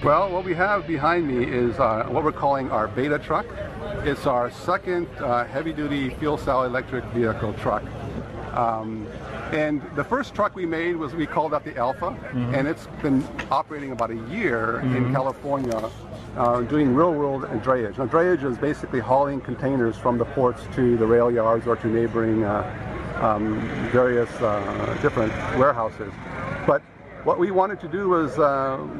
Well, what we have behind me is what we're calling our beta truck. It's our second heavy-duty fuel cell electric vehicle truck. And the first truck we made we called that the Alpha, and it's been operating about a year in California, doing real-world drayage. Now, drayage is basically hauling containers from the ports to the rail yards or to neighboring various different warehouses. But what we wanted to do was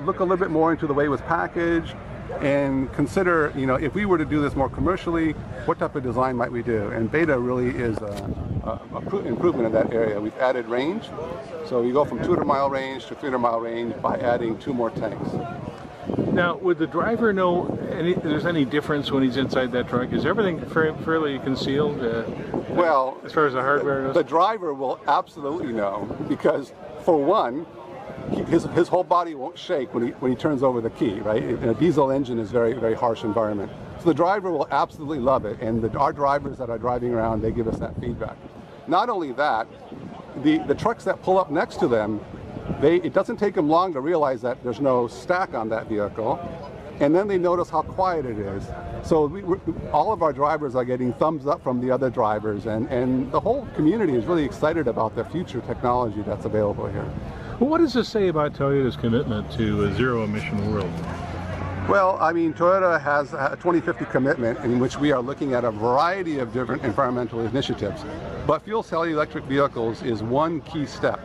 look a little bit more into the way it was packaged and consider, if we were to do this more commercially, what type of design might we do? And Beta really is an improvement in that area. We've added range, so we go from 200-mile range to 300-mile range by adding 2 more tanks. Now, would the driver know if there's any difference when he's inside that truck? Is everything fairly concealed? Well, as far as the hardware goes? The driver will absolutely know, because for one, his whole body won't shake when he turns over the key, right? A diesel engine is very, very harsh environment. So the driver will absolutely love it, and our drivers that are driving around, they give us that feedback. Not only that, the trucks that pull up next to them, it doesn't take them long to realize that there's no stack on that vehicle, and then they notice how quiet it is. So all of our drivers are getting thumbs up from the other drivers, and the whole community is really excited about the future technology that's available here. Well, what does this say about Toyota's commitment to a zero-emission world? Well, I mean, Toyota has a 2050 commitment in which we are looking at a variety of different environmental initiatives. But fuel cell electric vehicles is one key step.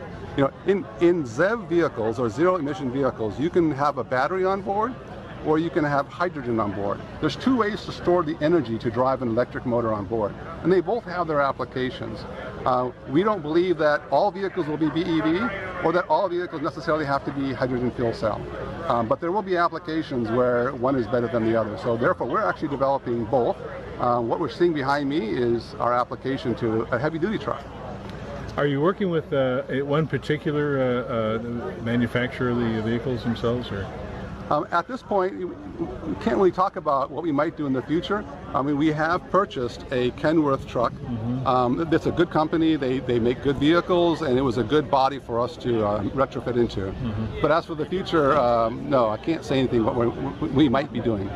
In ZEV vehicles or zero-emission vehicles, you can have a battery on board, or you can have hydrogen on board. There's 2 ways to store the energy to drive an electric motor on board, and they both have their applications. We don't believe that all vehicles will be BEV, or that all vehicles necessarily have to be hydrogen fuel cell. But there will be applications where one is better than the other. So therefore, we're actually developing both. What we're seeing behind me is our application to a heavy-duty truck. Are you working with one particular manufacturer of the vehicles themselves, or? At this point, we can't really talk about what we might do in the future. I mean, we have purchased a Kenworth truck. It's a good company. They make good vehicles, and it was a good body for us to retrofit into. But as for the future, no, I can't say anything what we might be doing.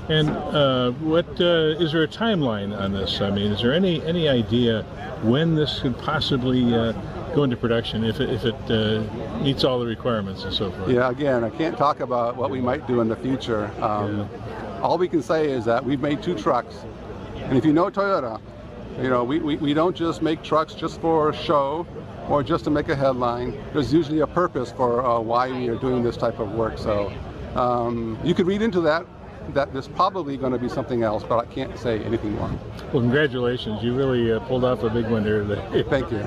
And is there a timeline on this? I mean, is there any idea when this could possibly go into production if it meets all the requirements and so forth? Yeah, again, I can't talk about what we might do in the future. All we can say is that we've made 2 trucks, and if you know Toyota, we don't just make trucks just for show or just to make a headline. There's usually a purpose for why we are doing this type of work. So you could read into that there's probably going to be something else, but I can't say anything more. Well, congratulations. You really pulled off a big one here today. Thank you.